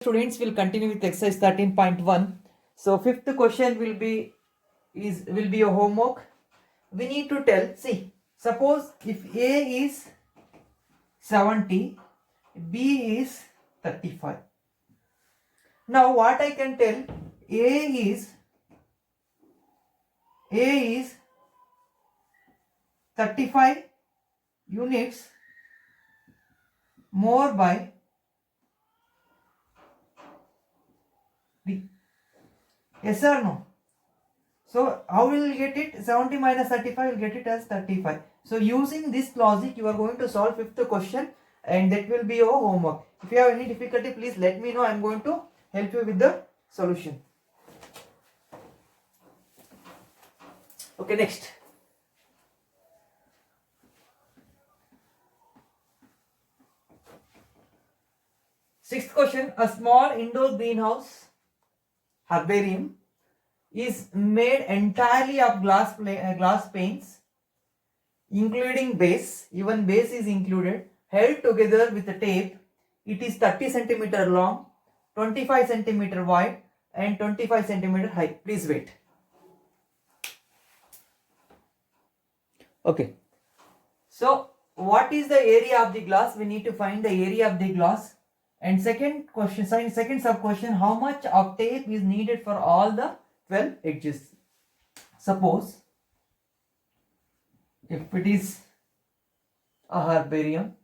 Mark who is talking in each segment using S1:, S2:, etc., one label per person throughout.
S1: Students, will continue with exercise 13.1. So fifth question will be a homework. We need to tell, see, suppose if A is 70, B is 35. Now what I can tell, A is 35 units more by B. Yes or no? So how will you get it? 70 minus 35 will get it as 35. So using this logic, you are going to solve fifth question, and that will be your homework. If you have any difficulty, please let me know. I am going to help you with the solution. Okay, next. Sixth question. A small indoor greenhouse herbarium is made entirely of glass panes, including base. Even base is included, held together with a tape. It is 30 centimeter long, 25 centimeter wide, and 25 centimeter high. Please wait. Okay. So what is the area of the glass? We need to find the area of the glass. And second sub question, how much of tape is needed for all the 12 edges? Suppose if it is a herbarium,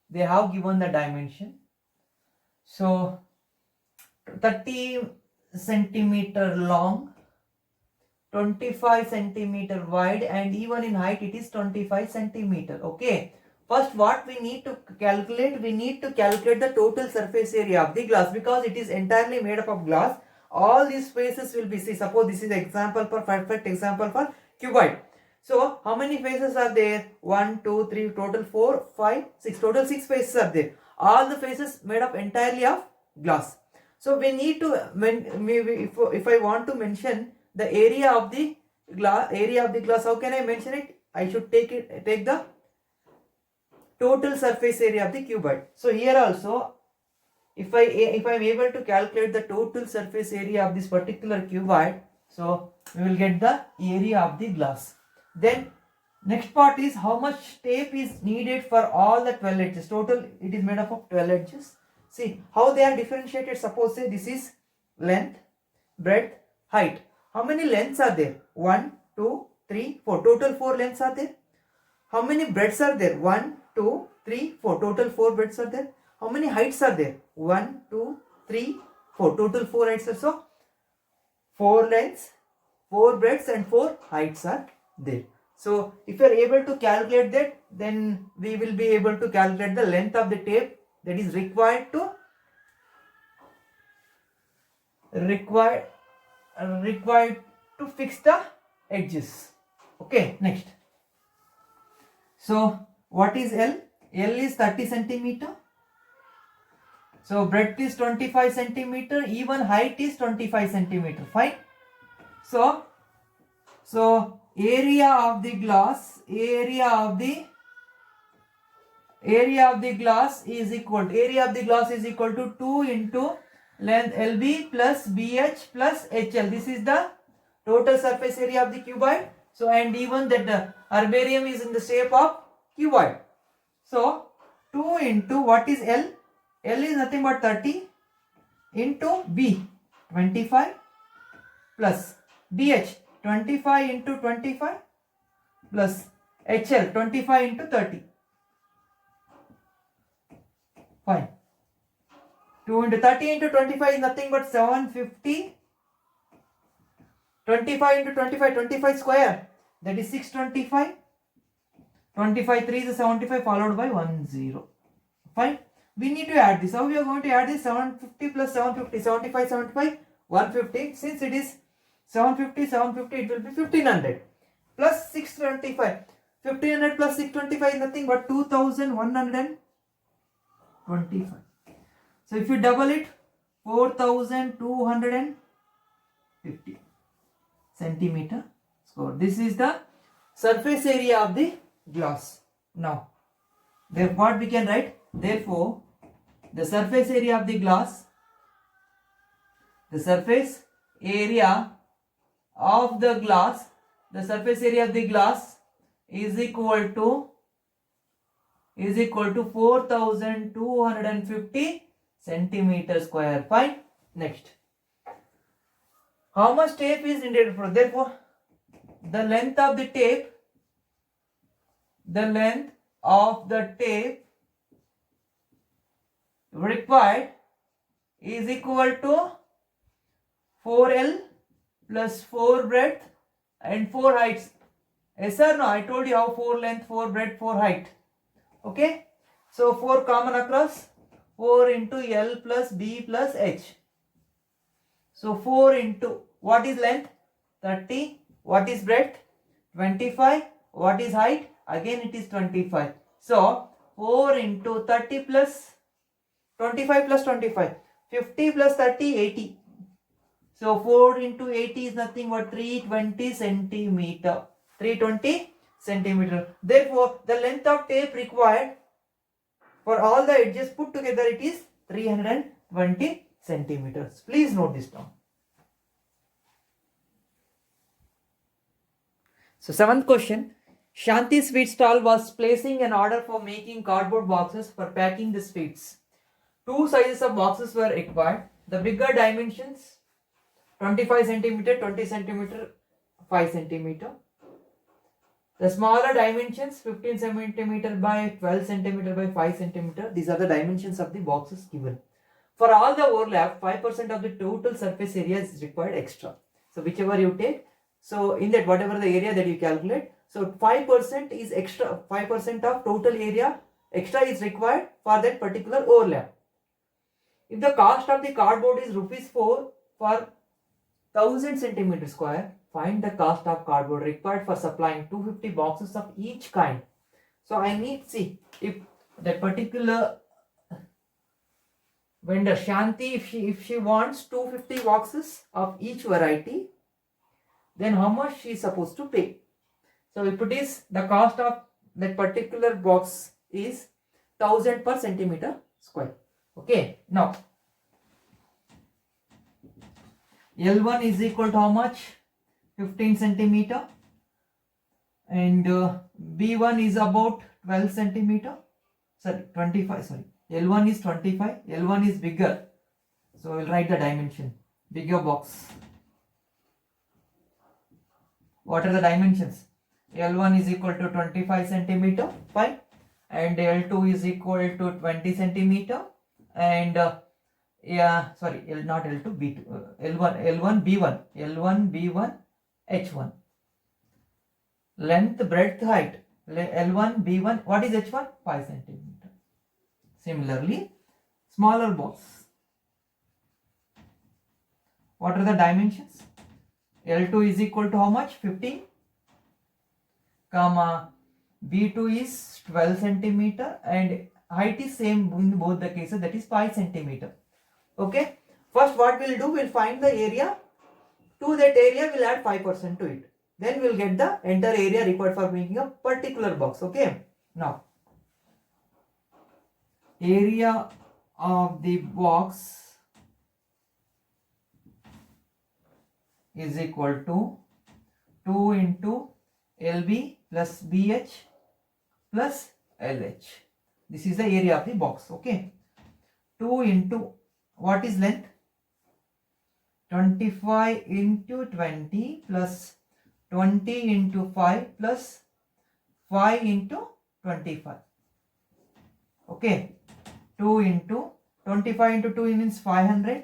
S1: they have given the dimension. So 30 centimeter long, 25 centimeter wide, and even in height it is 25 centimeter. Okay. First, what we need to calculate? We need to calculate the total surface area of the glass, because it is entirely made up of glass. All these faces will be, see, suppose this is example for perfect example for cuboid. So how many faces are there? 1, 2, 3, total 4, 5, 6. Total 6 faces are there. All the faces made up entirely of glass. So we need to, if I want to mention the area of the glass, how can I mention it? I should take the total surface area of the cuboid. So here also, if I am able to calculate the total surface area of this particular cuboid, so we will get the area of the glass. Then next part is how much tape is needed for all the 12 edges. Total, it is made up of 12 edges. See how they are differentiated. Suppose say this is length, breadth, height. How many lengths are there? 1, 2, 3, 4. Total 4 lengths are there. How many breadths are there? 1, 2, 3, 4. Total 4 breadths are there. How many heights are there? 1, 2, 3, 4. Total 4 heights are so. 4 lengths, 4 breadths, and 4 heights are there. So if you are able to calculate that, then we will be able to calculate the length of the tape that is required to fix the edges. Okay, next. So what is L? L is 30 centimeter. So breadth is 25 centimeter. Even height is 25 centimeter. Fine. So area of the glass is equal to 2 into length LB plus BH plus HL. This is the total surface area of the cuboid. So and even that the herbarium is in the shape of cuboid. So 2 into what is L? L is nothing but 30 into B 25 plus BH 25 into 25 plus HL 25 into 30. Fine. 2 into 30 into 25 is nothing but 750. 25 into 25 square, that is 625. 25 3 is 75 followed by 10. Fine. We need to add this. How we are going to add this? 750 plus 750, 75, 150. Since it is 750, it will be 1500 plus 625. 1500 plus 625 is nothing but 2125. So if you double it, 4250 centimeter square. This is the surface area of the glass. Now, what we can write? Therefore, the surface area of the glass, the surface area of the glass, the surface area of the glass is equal to 4250 centimeter square. Fine. Next, how much tape is needed for? Therefore, the length of the tape required is equal to 4L plus 4 breadth and 4 heights. Yes or no? I told you how 4 length, 4 breadth, 4 height. Okay. So 4 common across, 4 into L plus B plus H. So 4 into, what is length? 30. What is breadth? 25. What is height? Again it is 25. So 4 into 30 plus 25 plus 25. 50 plus 30, 80. So 4 into 80 is nothing but 320 centimeter. 320 centimeter. Therefore, the length of tape required for all the edges put together, it is 320 centimeters. Please note this down. So 7th question. Shanti Sweet Stall was placing an order for making cardboard boxes for packing the sweets. 2 sizes of boxes were required. The bigger dimensions 25 centimeter, 20 centimeter, 5 centimeter. The smaller dimensions 15 centimeter by 12 centimeter by 5 centimeter. These are the dimensions of the boxes given. For all the overlap, 5% of the total surface area is required extra. So whichever you take, so in that whatever the area that you calculate, so 5% is extra, 5% of total area extra is required for that particular overlap. If the cost of the cardboard is rupees 4 for 1000 centimeter square, find the cost of cardboard required for supplying 250 boxes of each kind. So I need, see, if that particular vendor Shanti, if she wants 250 boxes of each variety, then how much she is supposed to pay? So if it is, the cost of that particular box is 1000 per centimeter square. Okay, now L1 is equal to how much? 15 centimeter, and B1 is about 12 centimeter, sorry 25, sorry, L1 is 25, L1 is bigger, so we'll write the dimension, bigger box. What are the dimensions? L1 is equal to 25 centimeter, fine, and L2 is equal to 20 centimeter, and not L2, B2, L1, B1, H1. Length, breadth, height, L1, B1, what is H1? 5 centimeter. Similarly, smaller box. What are the dimensions? L2 is equal to how much? 15, comma, B2 is 12 centimeter, and height is same in both the cases, that is 5 centimeter. Okay, first what we'll do, we'll find the area. To that area we'll add 5% to it, then we'll get the entire area required for making a particular box. Okay, now area of the box is equal to 2 into LB plus BH plus LH. This is the area of the box. Okay, 2 into, what is length? 25 into 20 plus 20 into 5 plus 5 into 25. Okay, 2 into 25 into 2 means 500.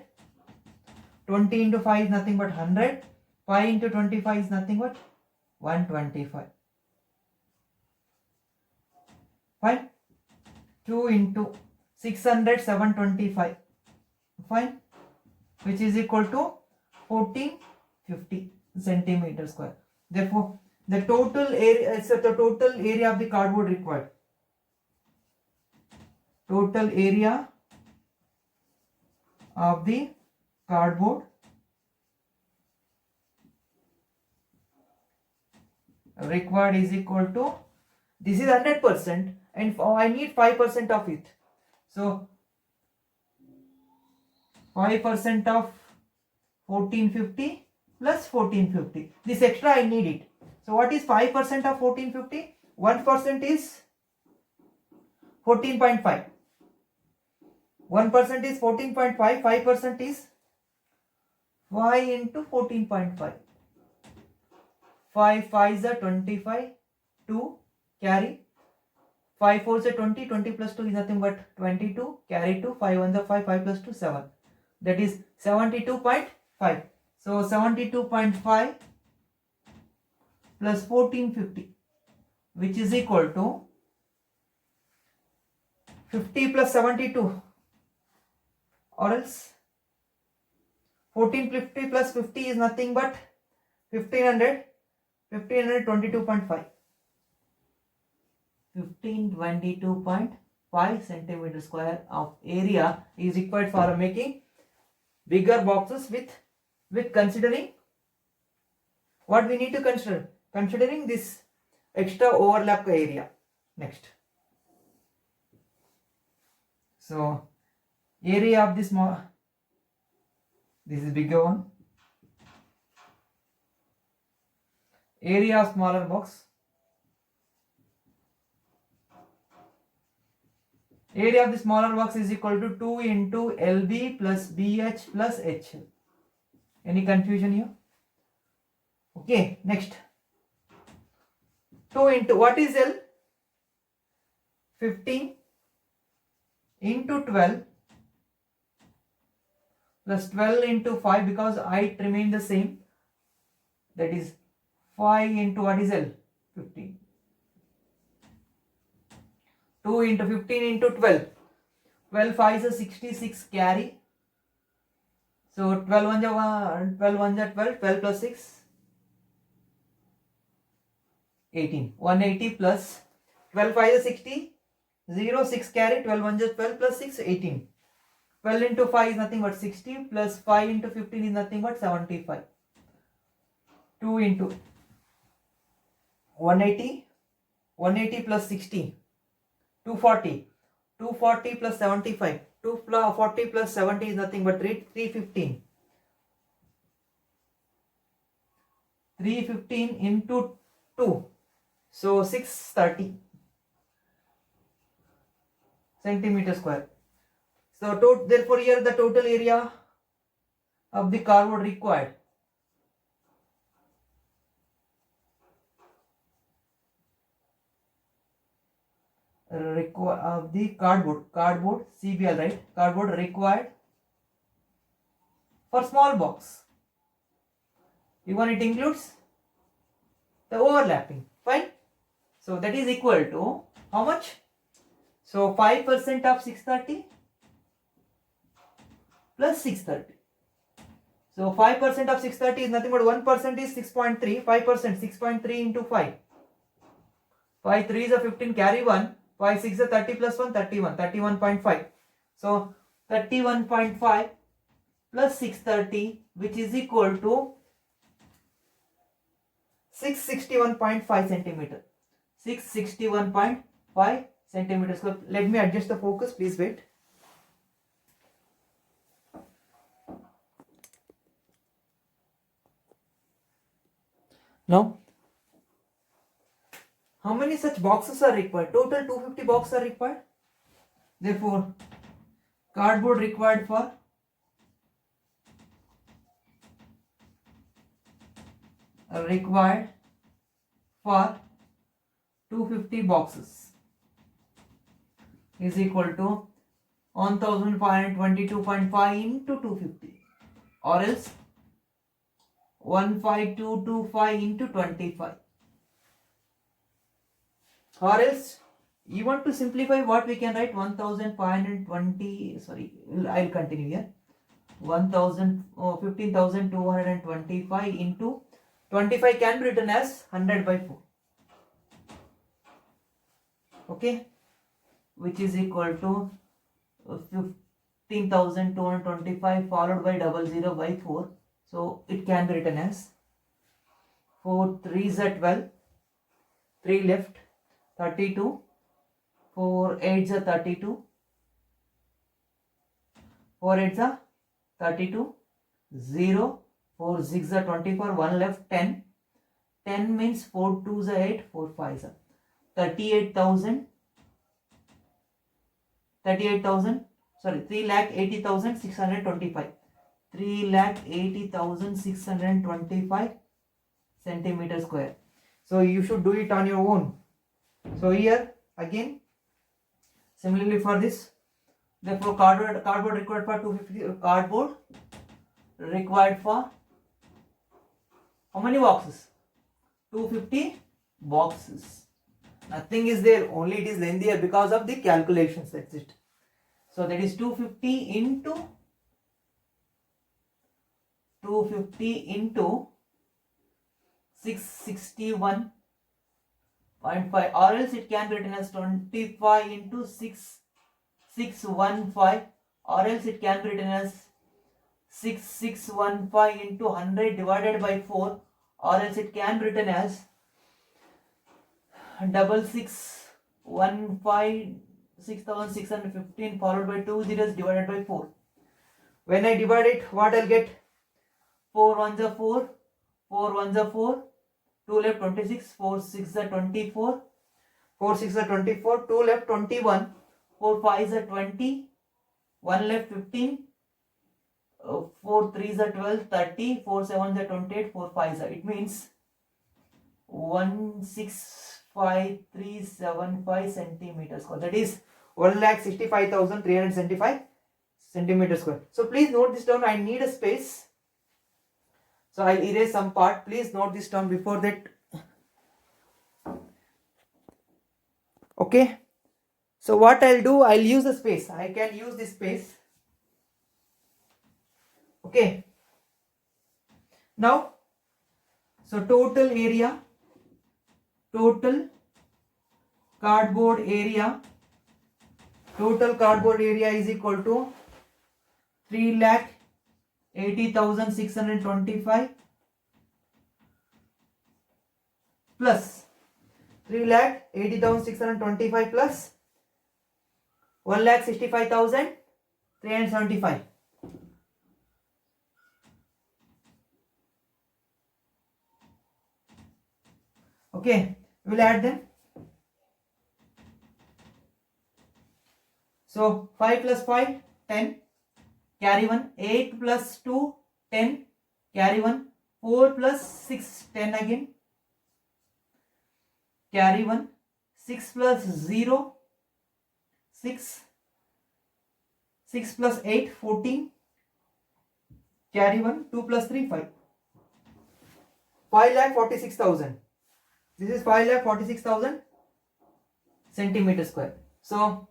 S1: 20 into 5 is nothing but 100. 5 into 25 is nothing but 125. Fine. 2 into 600, 725. Fine. Which is equal to 1450 centimeter square. Therefore, the total area, the total area of the cardboard required. Total area of the cardboard required is equal to, this is 100% and I need 5% of it. So 5% of 1450 plus 1450. This extra I need it. So what is 5% of 1450? 1% is 14.5. 1% is 14.5. 5% is 5 into 14.5. 5 5 is a 25. 2 carry. 5 4 is a 20. 20 plus 2 is nothing but 22. Carry 2. 5 1 is 5. 5 plus 2 7. That is 72.5. So 72.5 plus 1450, which is equal to 50 plus 72, or else 1450 plus 50 is nothing but 1500. 1522.5. 1522.5 centimeter square of area is required for making bigger boxes with considering what we need to consider. Considering this extra overlap area. Next. So area of this this is bigger one. Area of smaller box. Area of the smaller box is equal to 2 into LB plus BH plus HL. Any confusion here? Okay, next. 2 into what is L? 15 into 12 plus 12 into 5, because height remain the same. That is 5 into what is L? 15. 2 into 15 into 12. 12 5 is a 66 carry. So 12 1 is 12. 12 plus 6. 18. 180 plus 12 5 is 60. 0 6 carry. 12 1 is 12 plus 6 18. 12 into 5 is nothing but 60 plus 5 into 15 is nothing but 75. 2 into 180. 180 plus 60. 240. 240 plus 75. 240 plus 70 is nothing but 315. 315 into 2. So 630 centimeter square. So therefore here the total area of the cardboard required. Of the cardboard CBL, right? Cardboard required for small box. Even it includes the overlapping. Fine. So that is equal to how much? So 5% of 630 plus 630. So 5% of 630 is nothing but 1% is 6.3. 5% 6.3 into 5. 5 3 is a 15, carry 1. 5 6 is a 30 plus 1, 31. 31.5. So 31.5 plus 630, which is equal to 661.5 centimeter. 661.5 centimeters. So let me adjust the focus, please wait. Now, how many such boxes are required? Total 250 boxes are required. Therefore, cardboard required for required for 250 boxes is equal to 1522.5 into 250, or else 15225 into 25. Or else you want to simplify, what we can write? 1520, sorry, I'll continue here. 15,225 into 25 can be written as 100 by 4. Okay, which is equal to 15,225 followed by 00 by 4. So it can be written as 4 3s are 12, 3 left, 32, 4 8s are 32, 4 8s are 32, 0, 4 6 are 24, 1 left 10. 10 means 4 2s are 8, 4 5s are 38,000. 38,000, sorry, 3,80,625. 3,80,625 centimeter square. So you should do it on your own. So here again, similarly for this, therefore cardboard required for 250, cardboard required for how many boxes? 250 boxes. Nothing is there, only it is lengthier because of the calculations, that's it. So that is 250 into 661.5, or else it can be written as 25 into 615, or else it can be written as 6615 into 100 divided by 4, or else it can be written as 6615 followed by 2 zeros divided by 4. When I divide it, what I'll get? 4 1s are 4, 4 1s are 4, 2 left 26, 4 6 are 24, 4 6 are 24, 2 left 21, 4 5s are 20, 1 left 15, 4 3s are 12, 30, 4 7s are 28, 4 5s are. It means 165,375 centimeters square. That is 1,65,375 centimeters square. So please note this down. I need a space. So I'll erase some part. Please note this down before that. Okay. So what I'll do, I'll use the space. I can use this space. Okay. Now, so total cardboard area is equal to 3,80,625 plus 3,80,625 plus 1,65,375. Okay, we'll add them. So 5 plus 5, 10, carry 1, 8 plus 2, 10, carry 1, 4 plus 6, 10 again, carry 1, 6 plus 0, 6, 6 plus 8, 14, carry 1, 2 plus 3, 5. 5,46,000. This is 5,46,000 centimeter square. So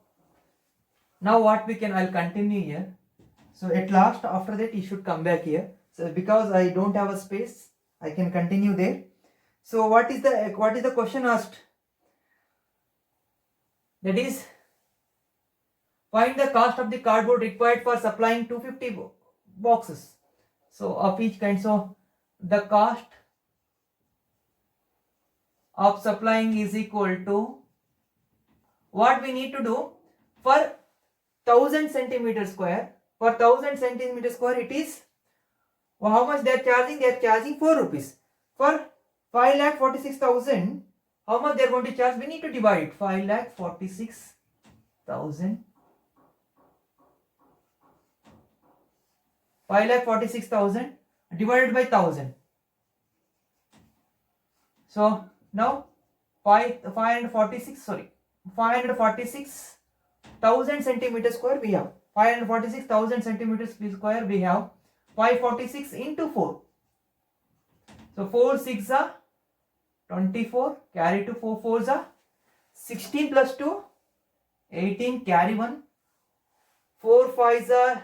S1: now what we can, I'll continue here. So at last, after that, you should come back here. So because I don't have a space, I can continue there. So what is the question asked? That is, find the cost of the cardboard required for supplying 250 boxes. So of each kind. So the cost of supplying is equal to, what we need to do, for 1000 centimeter square. For 1000 centimeter square, it is, how much they are charging? They are charging 4 rupees. For 5,46,000, how much they are going to charge? We need to divide it. 5,46,000. 5,46,000 divided by 1000. So now 546,000 centimeters square we have. 546,000 centimeters square we have. 546 into 4. So 4 6 are 24. Carry 2, 4 4s are 16 plus 2, 18. Carry 1. 4 5s are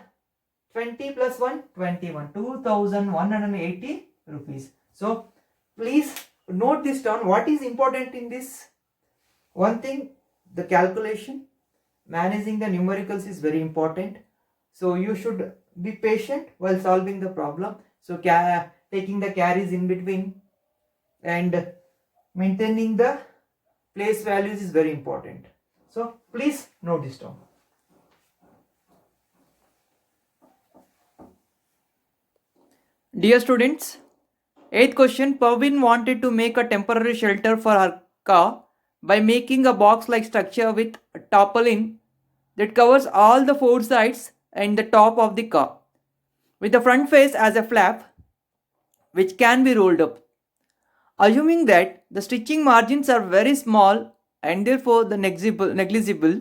S1: 20 plus 1, 21. 2,180 rupees. So please note this down. What is important in this? One thing, the calculation, managing the numericals is very important. So you should be patient while solving the problem. So taking the carries in between and maintaining the place values is very important. So please note this down. Dear students, 8th question. Pavin wanted to make a temporary shelter for her car by making a box-like structure with a tarpaulin that covers all the four sides and the top of the car, with the front face as a flap which can be rolled up. Assuming that the stitching margins are very small and therefore the negligible,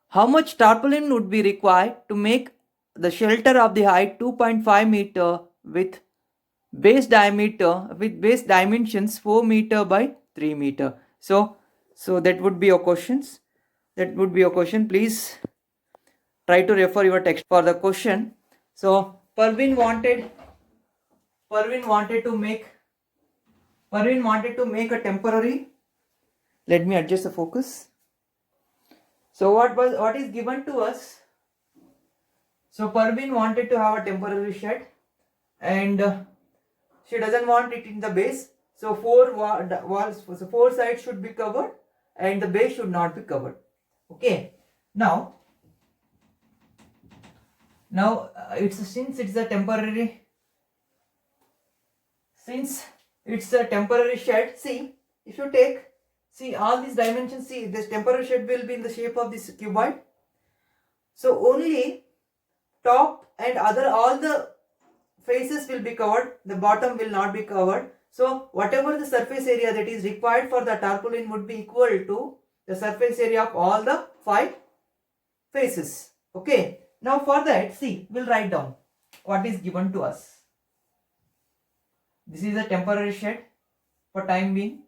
S1: how much tarpaulin would be required to make the shelter of the height 2.5 meter with base dimensions 4 meter by 3 meter? So that would be your questions. That would be your question. Please try to refer your text for the question. So Parvin wanted to make a temporary. Let me adjust the focus. So what is given to us? So Parvin wanted to have a temporary shed, and she doesn't want it in the base. So four sides should be covered, and the base should not be covered. Okay. Now since it's a temporary shed. See, if you see all these dimensions. See, this temporary shed will be in the shape of this cuboid. So only top and all the faces will be covered, the bottom will not be covered. So whatever the surface area that is required for the tarpaulin would be equal to the surface area of all the 5 faces. Okay. Now for that, see, we'll write down what is given to us. This is a temporary shed for time being.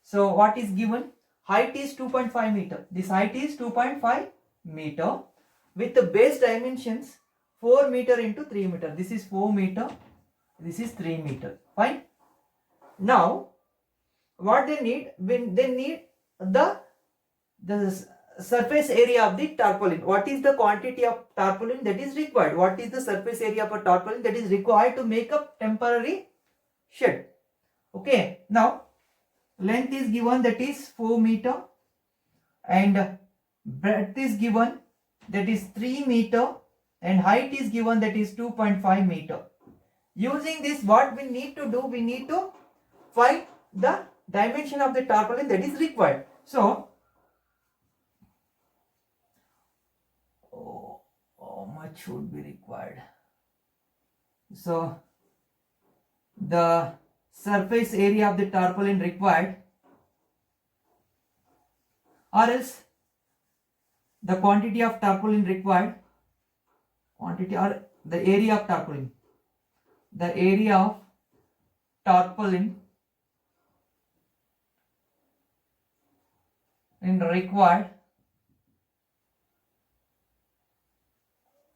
S1: So what is given? Height is 2.5 meter. This height is 2.5 meter with the base dimensions 4 meter into 3 meter. This is 4 meter. This is 3 meter. Fine. Now, what they need? When they need the surface area of the tarpaulin. What is the quantity of tarpaulin that is required? What is the surface area of a tarpaulin that is required to make a temporary shed? Okay. Now, length is given, that is 4 meter, and breadth is given, that is 3 meter, and height is given, that is 2.5 meter. Using this, what we need to do? We need to find the dimension of the tarpaulin that is required. So, how much would be required? So, the surface area of the tarpaulin required, or else the quantity of tarpaulin required, quantity or the area of tarpaulin. The area of tarpaulin required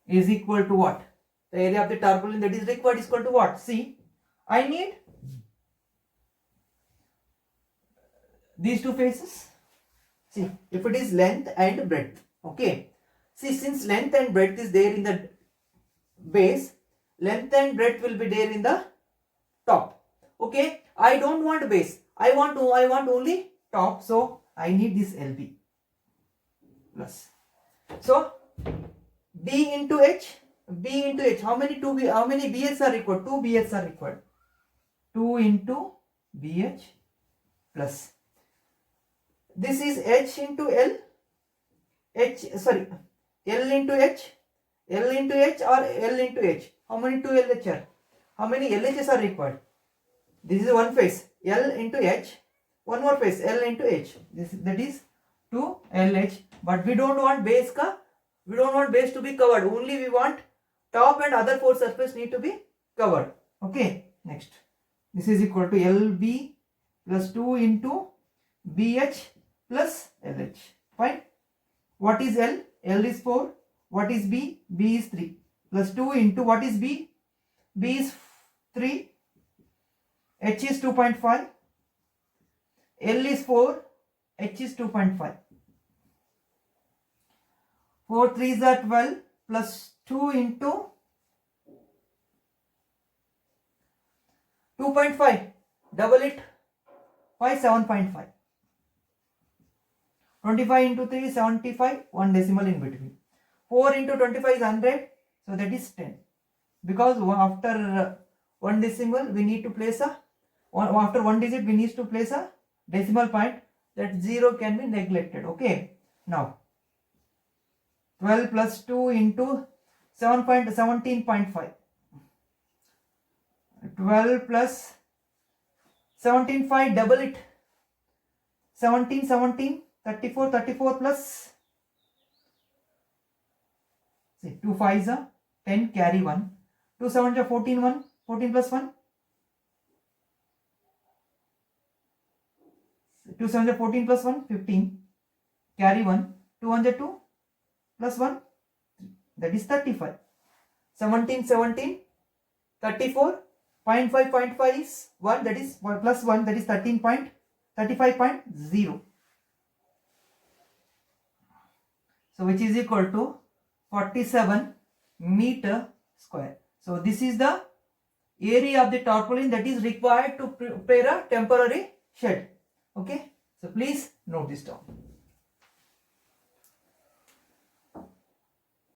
S1: is equal to what? The area of the tarpaulin that is required is equal to what? See, I need these two faces. See, if it is length and breadth. Okay. See, since length and breadth is there in the base, length and breadth will be there in the top. Okay. I don't want base. I want only top. So I need this LB plus. So B into H. How many BH are required? 2 BH are required. 2 into BH plus. This is H into L. L into H. L into H or L into H. How many 2 LH are? How many LHs are required? This is one face. L into H. One more face. L into H. That is 2 LH. But we don't want base to be covered. Only we want top and other 4 surface need to be covered. Okay. Next. This is equal to LB plus 2 into BH plus LH. Fine. What is L? L is 4. What is B? B is 3. Plus 2 into what is B? B is 3. H is 2.5. L is 4. H is 2.5. 4 3s are 12 plus 2 into 2.5. Double it. 7.5. 25 into 3 is 75. 1 decimal in between. 4 into 25 is 100. So that is 10. because after one decimal we need to place after one digit we need to place a decimal point. That 0 can be neglected. Okay, now 12 plus 2 into 17.5. 12 plus 17.5, double it. 17, 34 plus, see, 2 5s are 10, carry 1. 2 7s are 14, 1, 14 plus 1. 2 7s are 14 plus 1, 15, carry 1. 2 1s are 2 plus 1, that is 35. 17, 34, 0.5 is 1, that is 1 plus 1, that is 35.0. So which is equal to 47 meter square. So this is the area of the tarpaulin that is required to prepare a temporary shed. Okay, so please note this down.